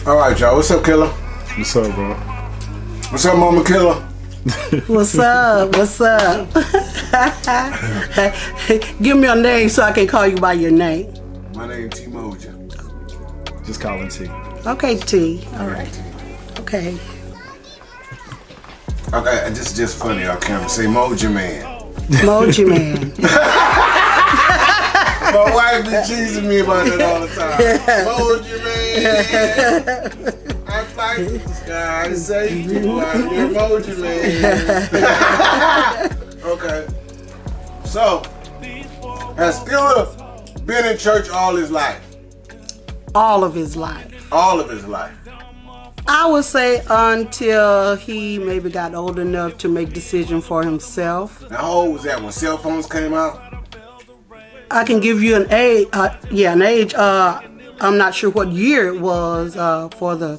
All right, y'all. What's up, Killer? What's up, bro? What's up, Momma Killer? What's up? What's up? Give me your name so I can call you by your name. My name T Moja. Just call him T. Okay, T. All right. Okay. Okay, this is just funny on camera. Say Moja Man. Moji Man. My wife be teasing me about that all the time. Moja Man. I fight this guy. I say you out here, Moja Man. Okay. So, has Skilla been in church all his life? All of his life. All of his life. I would say until he maybe got old enough to make decision for himself. Now, how old was that when cell phones came out? I can give you an age. An age. I'm not sure what year it was for the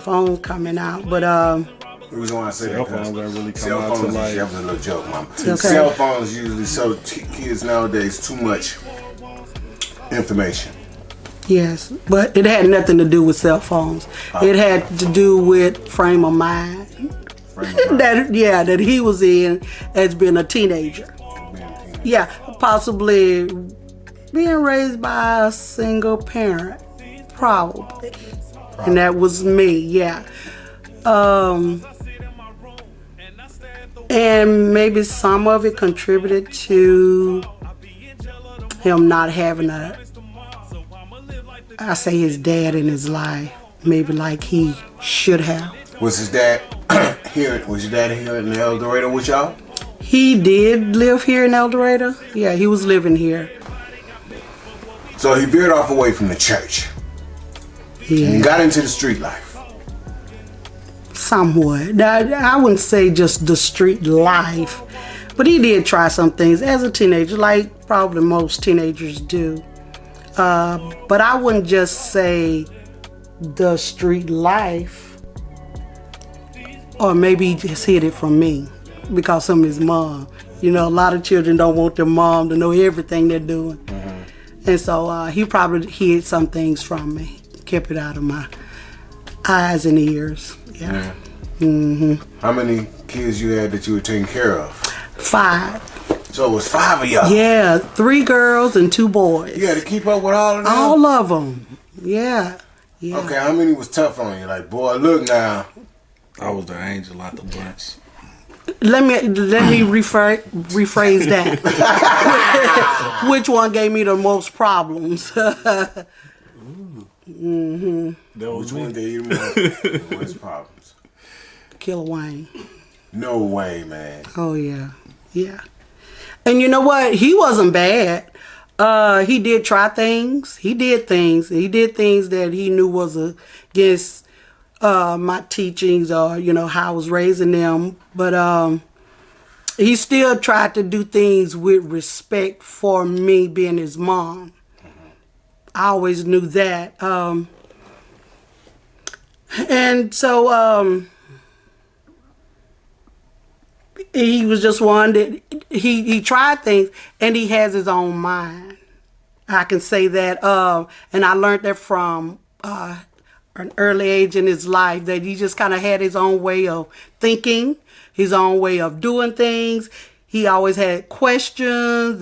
phones coming out, but The reason why I say Cell that phones don't really come cell out to phones, like. that was a little joke, Mom. Okay. Cell phones usually show kids nowadays too much information. yes, but it had nothing to do with cell phones. It had to do with frame of mind that he was in as being a teenager. Yeah, possibly being raised by a single parent, probably. And that was me, yeah. And maybe some of it contributed to him not having his dad in his life, maybe like he should have. Was his dad here? Was your dad here in El Dorado with y'all? He did live here in El Dorado. Yeah, he was living here. So he veered off away from the church and Yeah, got into the street life. somewhat. I wouldn't say just the street life, but he did try some things as a teenager, like probably most teenagers do. But I wouldn't just say the street life, or maybe he just hid it from me because of his mom. You know, a lot of children don't want their mom to know everything they're doing. Mm-hmm. And so he probably hid some things from me, kept it out of my eyes and ears. Yeah. Mm-hmm. How many kids you had that you were taking care of? 5. So it was 5 of y'all. Yeah, 3 girls and 2 boys. You had to keep up with all of them? All of them. Yeah. Yeah. Okay, how many was tough on you? Like, boy, look now. I was the angel out the bunch. Let me rephrase that. Which one gave me the most problems? Mm-hmm. Which one gave you the most problems? Killer Wayne. No way, man. Oh yeah, yeah. And you know what? He wasn't bad. He did try things. He did things. He did things that he knew was against my teachings or how I was raising them. But he still tried to do things with respect for me being his mom. I always knew that. And so he was just one that he tried things and he has his own mind. I can say that. And I learned that from an early age in his life, that he just kind of had his own way of thinking, his own way of doing things. He always had questions,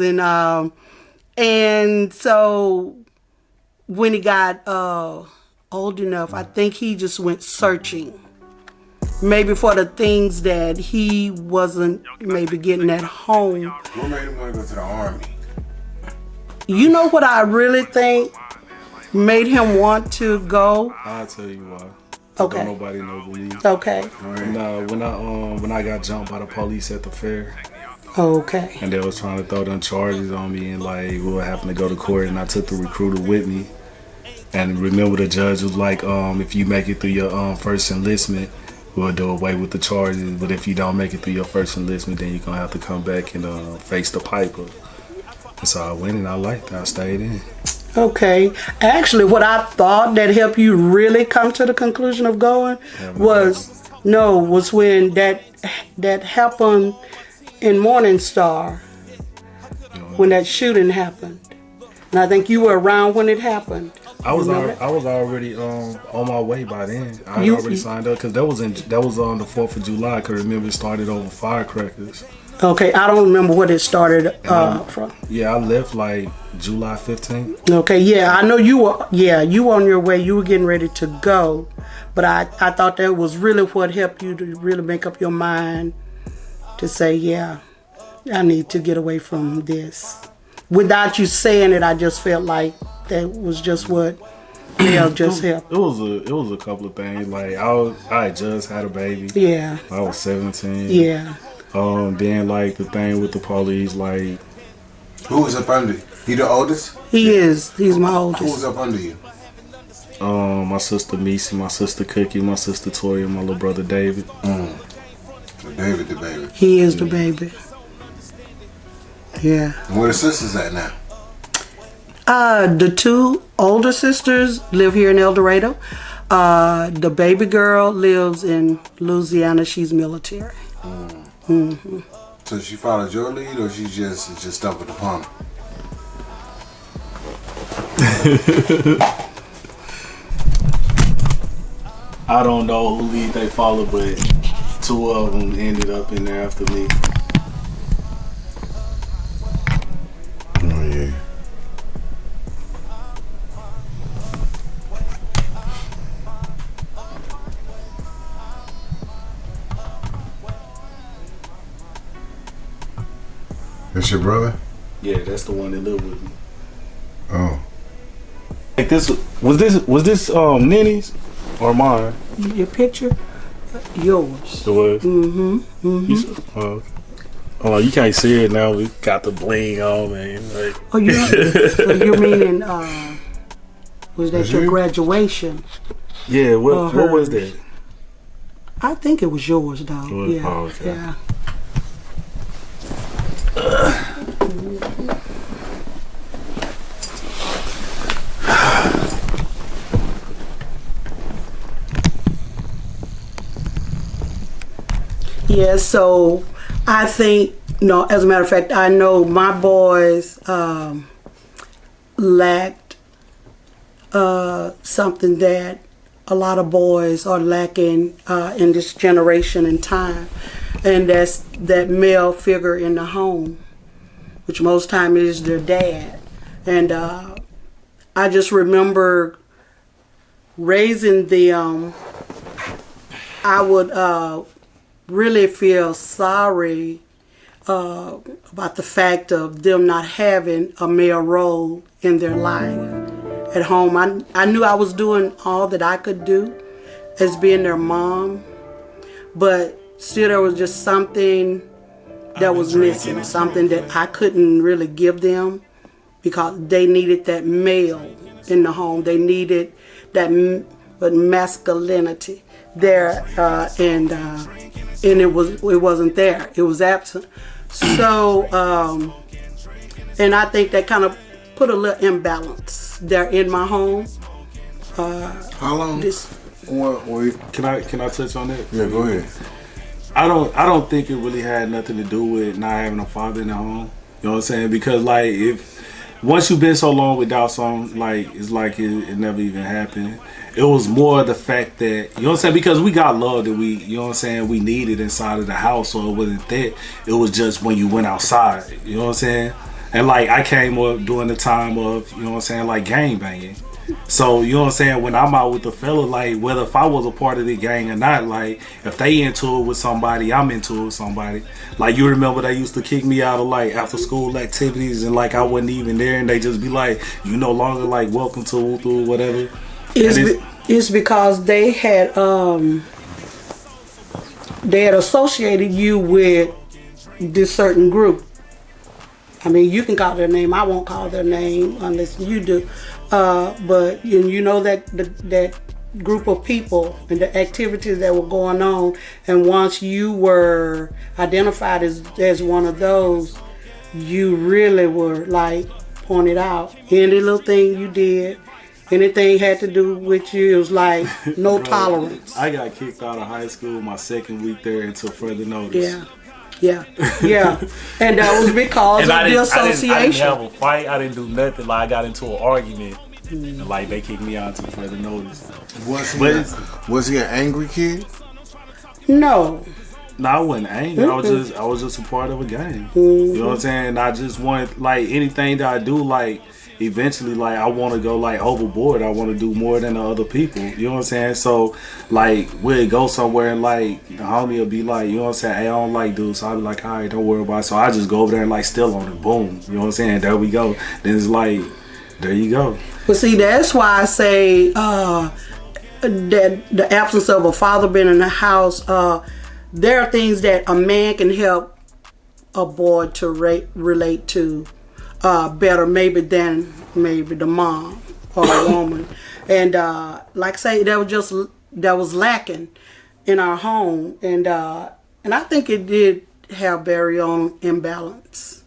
and so when he got old enough, I think he just went searching, maybe for the things that he wasn't maybe getting at home. What made him want to go to the Army? You know what I really think made him want to go? I'll tell you why. Okay. Don't nobody know but me. Okay. When I got jumped by the police at the fair, Okay. and they was trying to throw them charges on me, and like we were having to go to court, and I took the recruiter with me. And remember, the judge was like, if you make it through your first enlistment, we'll do away with the charges. But if you don't make it through your first enlistment, then you're gonna have to come back and face the piper. And so I went and I liked it. I stayed in. Okay. Actually, what I thought that helped you really come to the conclusion of going was when that happened in Morning Star, when that shooting happened. And I think you were around when it happened. I was Remember that? I was already on my way by then. I had You- already signed up because that was on the 4th of July. I could remember it started over firecrackers. Okay, I don't remember what it started from. Yeah, I left like July 15th. Okay, yeah, I know you were. Yeah, you were on your way. You were getting ready to go, but I thought that was really what helped you to really make up your mind to say, yeah, I need to get away from this. Without you saying it, I just felt like that was just what just helped. It was a couple of things. Like I had just had a baby. Yeah, I was 17. yeah. Then like the thing with the police, like Who was up under you? You the oldest? He is. He's my Who was oldest. up under you? my sister Missy, my sister Cookie, my sister Toya, my little brother David. So David the baby. He is the baby. Yeah. And where the sisters at now? The two older sisters live here in El Dorado. The baby girl lives in Louisiana. She's military. So she followed your lead, or she just stumbled upon it? I don't know who lead they followed, but two of them ended up in there after me. Oh yeah. That's your brother? Yeah, that's the one that lived with me. Oh. Like this was this Nenny's or mine? Your picture? Yours. It was. Mm-hmm. Oh, you can't see it now. We got the bling on, man. Like, Oh, you meaning, was that Is your you? graduation? yeah. What was hers. that? I think it was yours, though. It was? Yeah. Oh, okay. Yeah. Yeah, so I think, as a matter of fact, I know my boys lacked something that a lot of boys are lacking in this generation and time, and that's that male figure in the home, which most time is their dad. And I just remember raising them. I would really feel sorry about the fact of them not having a male role in their life at home. I knew I was doing all that I could do as being their mom, but still there was just something that was missing, something that I couldn't really give them because they needed that male in the home. They needed that masculinity there, and it wasn't there. It was absent. So, and I think that kind of put a little imbalance there in my home. How long? Can I touch on that? Yeah, go ahead. I don't think it really had nothing to do with not having a father in the home. You know what I'm saying? Because like if once you've been so long without something, like it's like it never even happened. It was more the fact that, you know what I'm saying, because we got love that we, you know what I'm saying, we needed inside of the house, so it wasn't that. It was just when you went outside, you know what I'm saying? And like I came up during the time of, you know what I'm saying, like gang banging. So, you know what I'm saying, when I'm out with the fella, like whether if I was a part of the gang or not, like if they into it with somebody, I'm into it with somebody. Like you remember they used to kick me out of like after school activities and like I wasn't even there and they just be like, you no longer like welcome to Wutu, whatever. It's because they had associated you with this certain group. I mean, you can call their name. I won't call their name unless you do. But you know that group of people and the activities that were going on. And once you were identified as one of those, you really were like pointed out. Any little thing you did, anything had to do with you, it was like no tolerance. I got kicked out of high school my second week there until further notice. Yeah. And that was because of the association. I didn't have a fight. I didn't do nothing. Like I got into an argument And like they kicked me out to further notice. Was he an angry kid? No. No, I wasn't angry. I was just a part of a game. You know what I'm saying? I just wanted, like, anything that I do, like, eventually, like, I want to go, like, overboard. I want to do more than the other people. You know what I'm saying? So, like, we'll go somewhere and, like, the homie will be like, you know what I'm saying? Hey, I don't like dudes. So I'll be like, all right, don't worry about it. So I just go over there and, like, still on it. Boom. You know what I'm saying? There we go. Then it's like, there you go. But see, that's why I say that the absence of a father being in the house, there are things that a man can help a boy to relate to better maybe than maybe the mom or a woman. And like I say, that was lacking in our home. And I think it did have very own imbalance,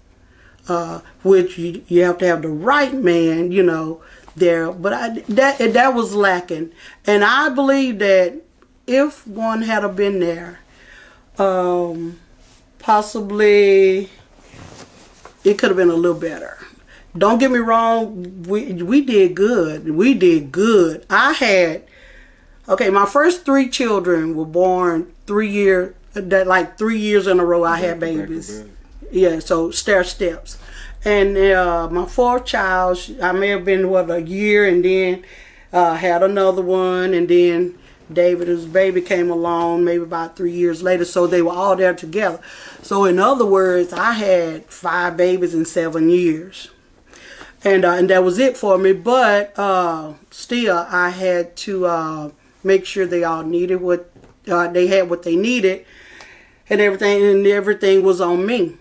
which you have to have the right man, you know, there. But that was lacking. And I believe that if one had been there, possibly it could have been a little better. Don't get me wrong, we did good. We did good. My first 3 children were born 3 years in a row I had babies. Yeah, so stair steps. And my 4th child, I may have been a year, and then had another one, and then David, his baby, came along maybe about 3 years later, so they were all there together. So in other words, I had 5 babies in 7 years. And that was it for me, but still I had to make sure they all needed what they had what they needed, and everything was on me.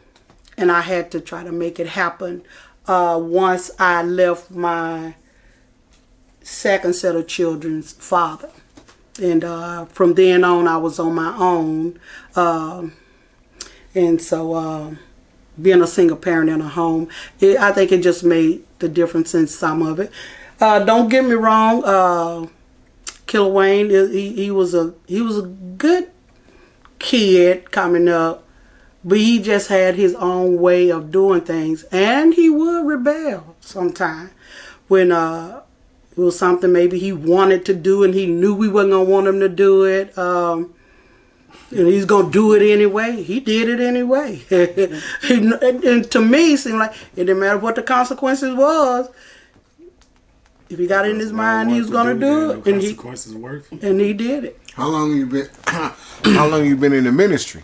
And I had to try to make it happen. Once I left my second set of children's father. And from then on, I was on my own. And so being a single parent in a home, I think it just made the difference in some of it. Don't get me wrong, Killer Wayne, he was a good kid coming up, but he just had his own way of doing things, and he would rebel sometimes when it was something maybe he wanted to do and he knew we wasn't gonna want him to do it. And he's gonna do it anyway. He did it anyway. And to me, it seemed like it didn't matter what the consequences was. If he got in his mind he was gonna do it, and he did it. How long you been? How long you been in the ministry?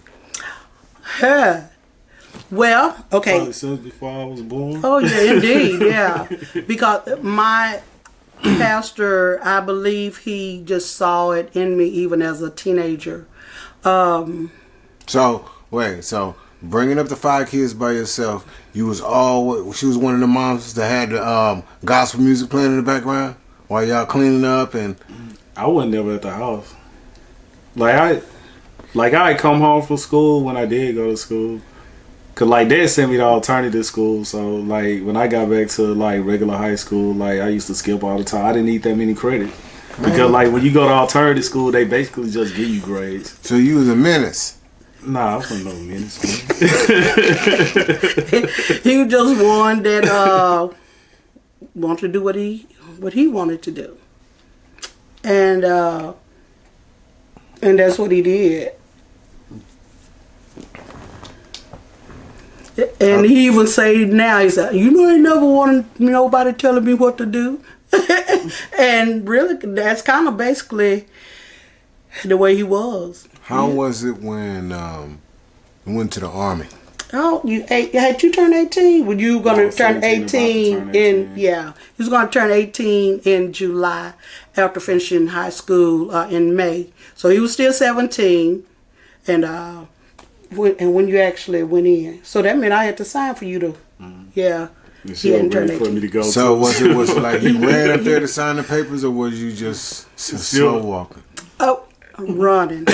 Well, okay. Probably since before I was born. Oh yeah, indeed, yeah. Because my pastor, I believe he just saw it in me even as a teenager. So bringing up the 5 kids by yourself, she was one of the moms that had the gospel music playing in the background while y'all cleaning up, and I wasn't never at the house. I come home from school when I did go to school. Cause they sent me to alternative school, so when I got back to regular high school, I used to skip all the time. I didn't need that many credits. Because when you go to alternative school, they basically just give you grades. So you was a menace? Nah, I wasn't no menace. He was just one that wanted to do what he wanted to do, and that's what he did. And he even say now, he said, I never wanted nobody telling me what to do. And really, that's kind of basically the way he was. How was it when you went to the Army? Oh, had you turned 18? Were you going to turn 18 you was going to turn 18 in July after finishing high school in May. So he was still 17, and when you actually went in. So that meant I had to sign for you to, She was ready for me to go. So was it you ran up there to sign the papers, or was you just slow walking? Oh, running.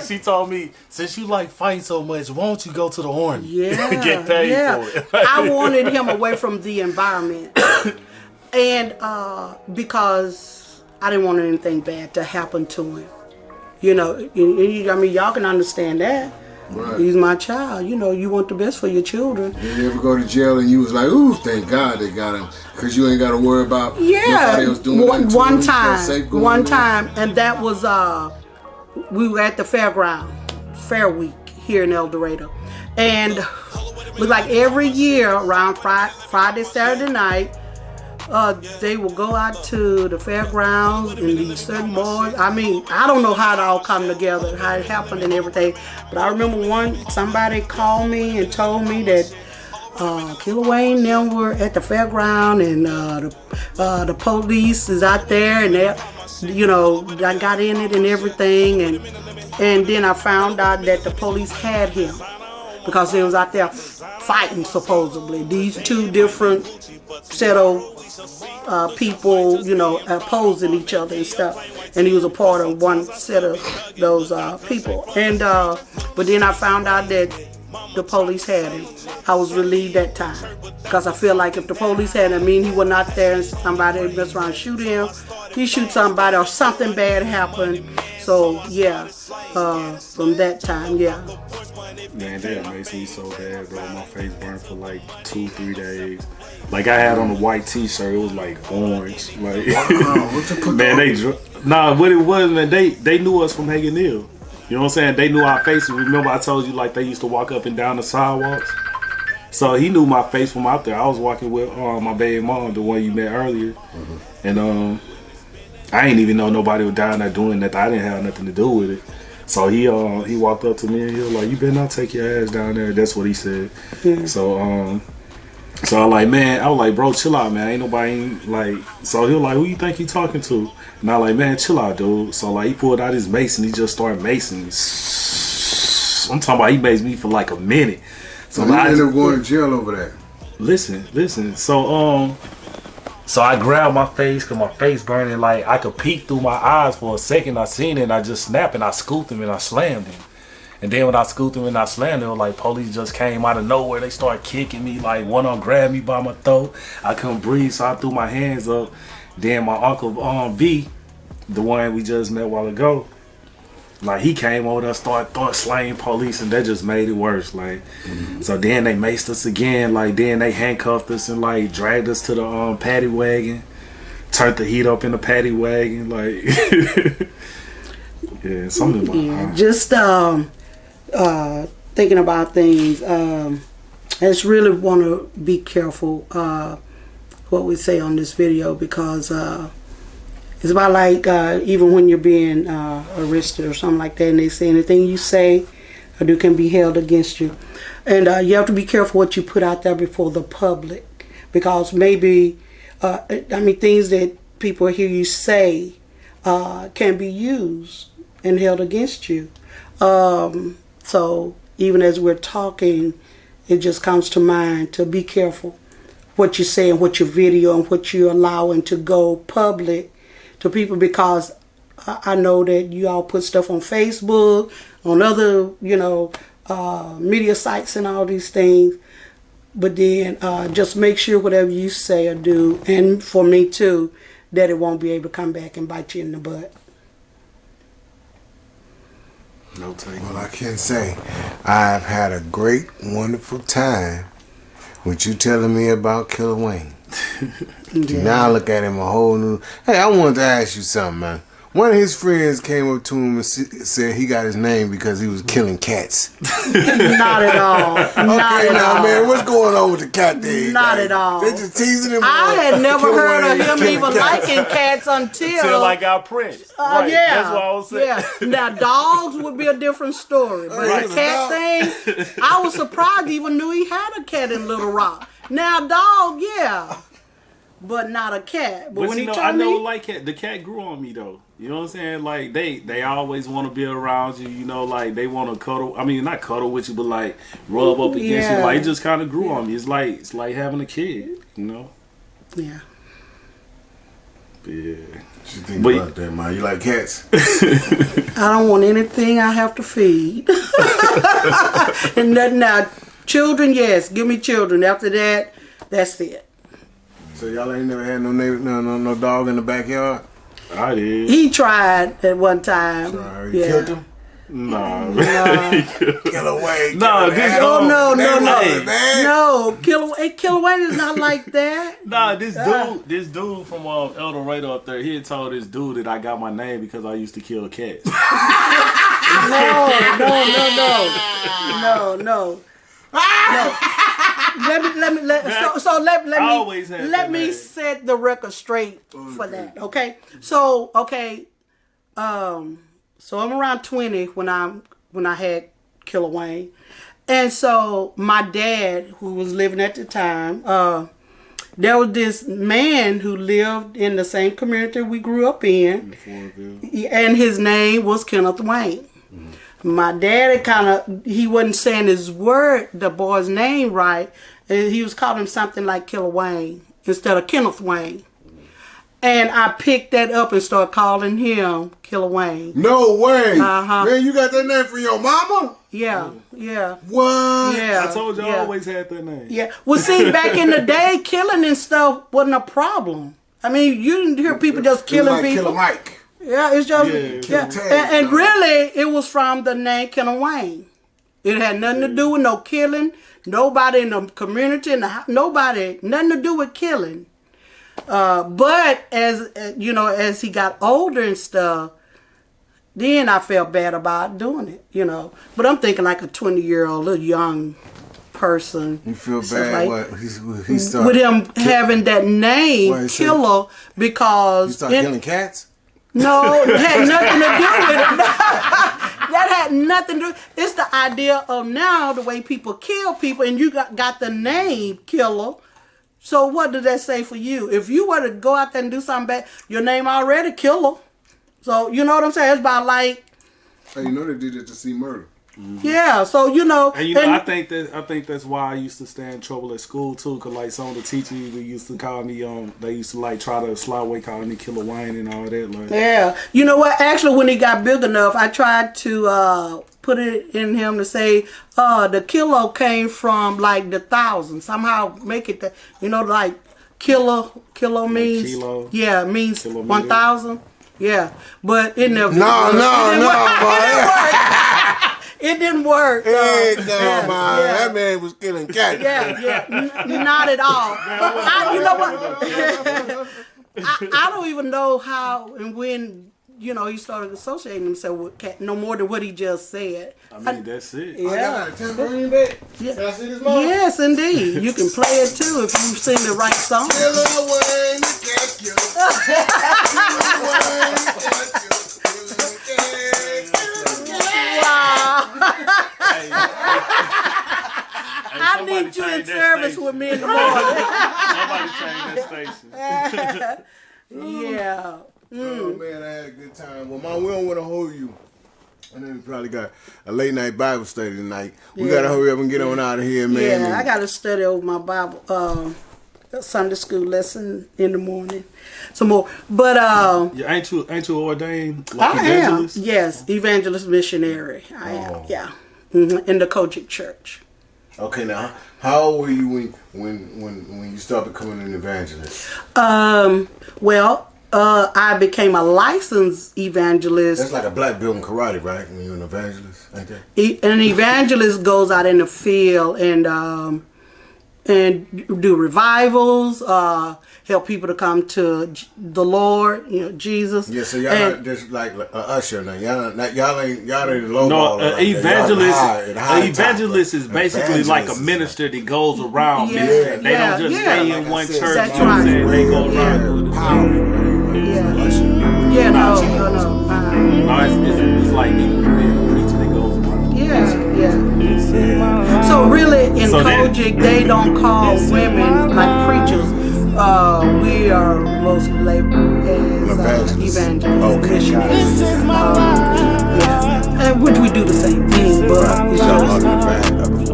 She told me, since you like fighting so much, why don't you go to the Army? Yeah, get paid for it. I wanted him away from the environment, and because I didn't want anything bad to happen to him. I mean, y'all can understand that. Right. He's my child. You know, you want the best for your children. Did you ever go to jail and you was like, ooh, thank God they got him, because you ain't got to worry about nobody else doing one time, and that was we were at the fair week here in El Dorado, and it was like every year around Friday, Saturday night. They will go out to the fairgrounds and these certain boys. I mean, I don't know how it all come together, how it happened and everything. But I remember somebody called me and told me that Killer Wayne and them were at the fairground, and the police is out there, and they, you know, I got in it and everything, and then I found out that the police had him because they was out there fighting supposedly. These two different set of people, you know, opposing each other and stuff, and he was a part of one set of those people. And but then I found out that the police had him. I was relieved that time, because I feel like if the police had him, I mean, he was not there and somebody messed around and shoot him, he shoot somebody or something bad happened. So yeah, from that time, yeah. Man, that makes me so bad, bro. My face burned for like 2-3 days. Like, I had on a white t-shirt, it was like orange. Like, man, what it was, man, they knew us from Hagen Hill. You know what I'm saying? They knew our faces. Remember I told you, like, they used to walk up and down the sidewalks? So he knew my face from out there. I was walking with my baby mom, the one you met earlier. Mm-hmm. And I didn't even know nobody was down there doing that. I didn't have nothing to do with it. So he walked up to me and he was like, "You better not take your ass down there." That's what he said. Yeah. So I was like, man, I was like, bro, chill out, man. Ain't nobody like. So he was like, who you think he talking to? And I was like, man, chill out, dude. So like, he pulled out his mace and he just started macing. I'm talking about he maced me for like a minute. So you ended up going to jail over that. Listen. So I grabbed my face because my face burning. Like, I could peek through my eyes for a second. I seen it and I just snapped and I scooped him and I slammed him. And then when I scooped him and I slammed him, like, police just came out of nowhere. They started kicking me. Like, one of them grabbed me by my throat. I couldn't breathe, so I threw my hands up. Then my uncle V, the one we just met a while ago, like, he came over there, started slaying police, and that just made it worse. Like, so then they maced us again. Like, then they handcuffed us and like dragged us to the paddy wagon, turned the heat up in the paddy wagon. Like, yeah, something about just thinking about things. I just really want to be careful what we say on this video, because it's about like even when you're being arrested or something like that, and they say anything you say or do can be held against you. And you have to be careful what you put out there before the public, because maybe, things that people hear you say can be used and held against you. So even as we're talking, it just comes to mind to be careful what you say and what you video and what you're allowing to go public to people, because I know that you all put stuff on Facebook, on other, media sites and all these things. But then just make sure whatever you say or do, and for me too, that it won't be able to come back and bite you in the butt. No take. Well, I can say I've had a great, wonderful time with you telling me about Killer Wayne. Yeah. Now I look at him a whole new. Hey, I wanted to ask you something, man. One of his friends came up to him and said he got his name because he was killing cats. Not at all. Okay, now, man, what's going on with the cat thing? Not at all. They just teasing him. I had never heard of him even liking cats until I got Prince. Right. Yeah. That's what I was saying. Yeah. Now, dogs would be a different story. But Right. the cat thing, I was surprised he even knew he had a cat in Little Rock. Now, dog, yeah. But not a cat. But when he told me, like cat, the cat grew on me though. You know what I'm saying? Like they always want to be around you. You know, like they want to cuddle. I mean, not cuddle with you, but like rub up against you. Like it just kind of grew on me. It's like having a kid. You know? Yeah. Yeah. What you think about that, man? You like cats? I don't want anything I have to feed. And then now, children, yes, give me children. After that, that's it. So y'all ain't never had no dog in the backyard? I did. He tried at one time. You killed him? Nah. Killer Wayne. No, this Oh no, man. no. Killer Wayne is not like that. Nah, this dude from El Dorado up there, he had told this dude that I got my name because I used to kill cats. No. Let me set the record straight for that. Okay. So I'm around 20 when I had Killer Wayne, and so my dad, who was living at the time, there was this man who lived in the same community we grew up in, and his name was Kenneth Wayne. My dad he wasn't saying the boy's name right. He was calling him something like Killer Wayne instead of Kenneth Wayne. And I picked that up and started calling him Killer Wayne. No way. Uh-huh. Man, you got that name from your mama? Yeah. What? Yeah. I told you I always had that name. Yeah. Well, see, back in the day, killing and stuff wasn't a problem. I mean, you didn't hear people just killing people. Killer Mike. Yeah, it's just and really, it was from the name Killer Wayne. It had nothing to do with no killing. Nobody in the community, nothing to do with killing. But as he got older and stuff, then I felt bad about doing it, But I'm thinking like a 20-year-old, little young person. You feel bad? Like, he started with him having that name, Killer, because... You started killing cats? No, it had nothing to do with it. That had nothing to do. It's the idea of now the way people kill people, and you got the name Killer. So what did that say for you? If you were to go out there and do something bad, your name already Killer. So you know what I'm saying? It's about like. Hey, you know they did it to see murder. Mm-hmm. Yeah, so and I think that's why I used to stay in trouble at school too, cause like some of the teachers used to call me they used to like try to slide away calling me Killer Wayne and all that. Like, yeah, you know what? Actually, when he got big enough, I tried to put it in him to say the kilo came from like the thousand. Somehow make it like kilo means kilo. Yeah, it means 1,000. Yeah, but it never. It didn't work. That man was killing cats. Not at all. You know what? I don't even know how and when he started associating himself with cat no more than what he just said. I mean, that's it. Yeah. I got a tambourine back. Can I see this, Mom? Yes, indeed. You can play it too if you sing the right song. Killer Wayne, the cat killer. Killer Wayne, the cat killer. I need you in service with me in the morning. Somebody change that station. Yeah. Oh man, I had a good time. Well, Mom, we don't want to hold you. I know we probably got a late night Bible study tonight. We gotta hurry up and get on out of here, man. Yeah, I gotta study over my Bible Sunday school lesson in the morning. Some more, but ain't you ordained like evangelist? Yes, evangelist missionary. I am. Yeah, in the Kojic Church. Okay, now how old were you when you started becoming an evangelist? I became a licensed evangelist. That's like a black belt in karate, right? When you're an evangelist, ain't that? An evangelist goes out in the field and do revivals, help people to come to the Lord, Jesus. Yeah, so y'all not just like a usher now. Y'all ain't low ball. No, evangelist is basically like a minister that goes around. They don't just stay in one church. That's right. They go around. It's like being a preacher that goes around. Yeah. So really, in Kojic, they don't call women like preachers. We are mostly labeled as evangelists. Okay. Which we do the same thing, but it's just evangelist,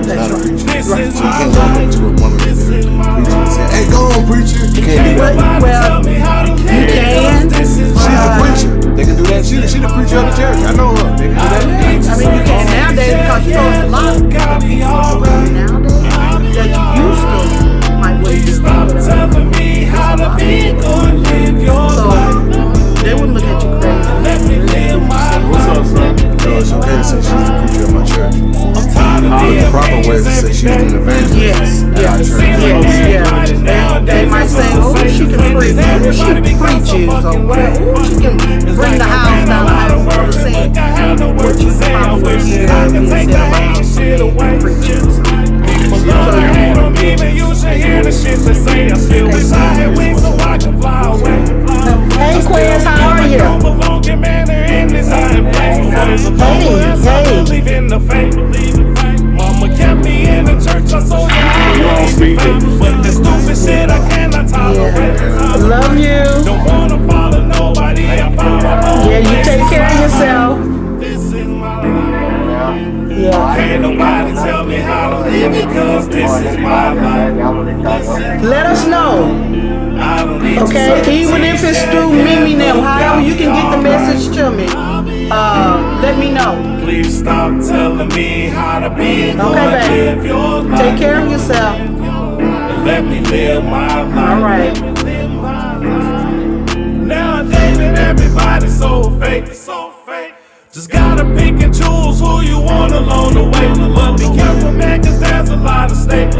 that's not a preacher. right. So you can't go up to a woman that's a preacher and say, "Hey, go on, preacher." You can't do that. Well, you can. She's a preacher. They can do that. She the preacher of the church. I know her. They can do that. I mean, you can nowadays because a lot of people nowadays that you used to might wait to telling me how to be good, live your life. They wouldn't look at you crazy. Let me live my What's up, son? Yes, yes, yes, yeah. They might say, oh, she can preach, oh, she preaches, or whatever. Oh, she can bring the house down. I'm saying what you probably hear being said about some men preachers. You should hear the shit they say. I still wish I had wings so I could fly away. Hey, Quez, how are you? Mama kept me in the church, I saw you. But the stupid shit I cannot tolerate. I love you. Don't wanna follow nobody. I follow. Yeah, you take care of yourself. This is my life. Yeah. Can't nobody tell me how to live because this is my life. Let us know. Okay, even if it's through Mimi now, however you can get the message to me. Let me know. Please stop telling me how to be. Okay, live baby. your life. Take care of yourself. Let me live my life. All right. Nowadays everybody's so fake, so fake. Just gotta pick and choose who you want along the way. But be careful, man, 'cause there's a lot of stakes.